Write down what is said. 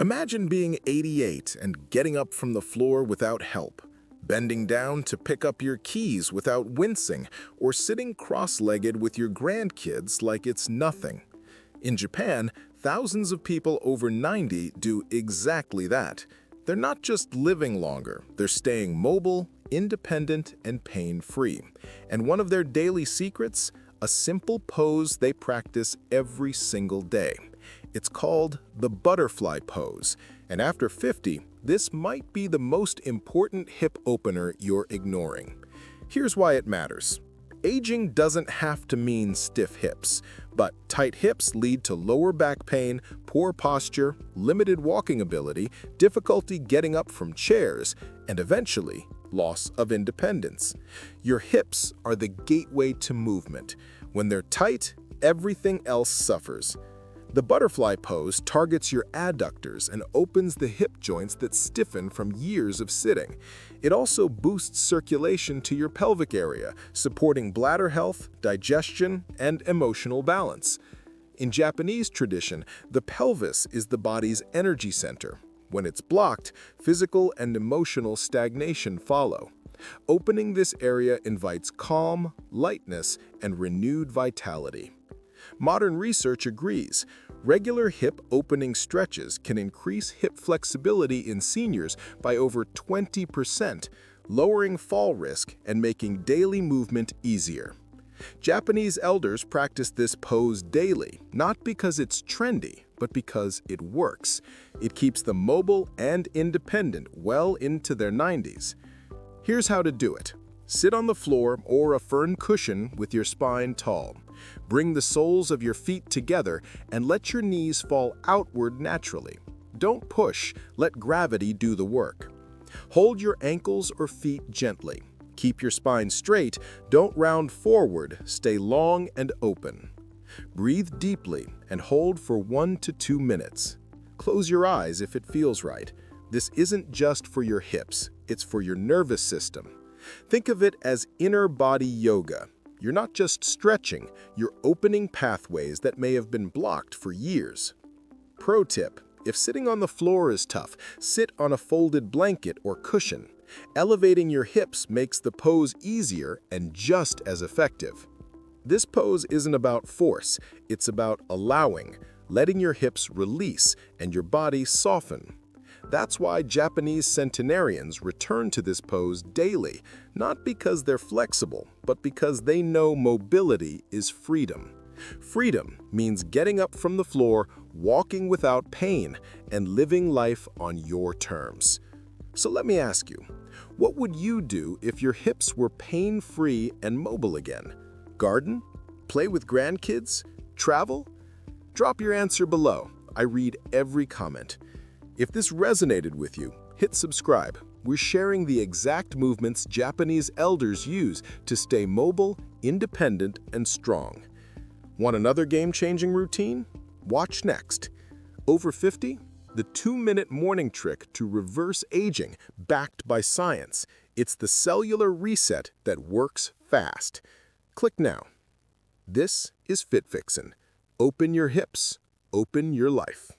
Imagine being 88 and getting up from the floor without help, bending down to pick up your keys without wincing, or sitting cross-legged with your grandkids like it's nothing. In Japan, thousands of people over 90 do exactly that. They're not just living longer, they're staying mobile, independent, and pain-free. And one of their daily secrets? A simple pose they practice every single day. It's called the butterfly pose, and after 50, this might be the most important hip opener you're ignoring. Here's why it matters. Aging doesn't have to mean stiff hips, but tight hips lead to lower back pain, poor posture, limited walking ability, difficulty getting up from chairs, and eventually, loss of independence. Your hips are the gateway to movement. When they're tight, everything else suffers. The butterfly pose targets your adductors and opens the hip joints that stiffen from years of sitting. It also boosts circulation to your pelvic area, supporting bladder health, digestion, and emotional balance. In Japanese tradition, the pelvis is the body's energy center. When it's blocked, physical and emotional stagnation follow. Opening this area invites calm, lightness, and renewed vitality. Modern research agrees. Regular hip opening stretches can increase hip flexibility in seniors by over 20%, lowering fall risk and making daily movement easier. Japanese elders practice this pose daily, not because it's trendy, but because it works. It keeps them mobile and independent well into their 90s. Here's how to do it. Sit on the floor or a firm cushion with your spine tall. Bring the soles of your feet together and let your knees fall outward naturally. Don't push, let gravity do the work. Hold your ankles or feet gently. Keep your spine straight, don't round forward, stay long and open. Breathe deeply and hold for 1 to 2 minutes. Close your eyes if it feels right. This isn't just for your hips, it's for your nervous system. Think of it as inner body yoga. You're not just stretching, you're opening pathways that may have been blocked for years. Pro tip: if sitting on the floor is tough, sit on a folded blanket or cushion. Elevating your hips makes the pose easier and just as effective. This pose isn't about force, it's about allowing, letting your hips release and your body soften. That's why Japanese centenarians return to this pose daily, not because they're flexible, but because they know mobility is freedom. Freedom means getting up from the floor, walking without pain, and living life on your terms. So let me ask you, what would you do if your hips were pain-free and mobile again? Garden? Play with grandkids? Travel? Drop your answer below. I read every comment. If this resonated with you, hit subscribe. We're sharing the exact movements Japanese elders use to stay mobile, independent, and strong. Want another game-changing routine? Watch next. Over 50? The 2-minute morning trick to reverse aging, backed by science. It's the cellular reset that works fast. Click now. This is Fit Fixin'. Open your hips, open your life.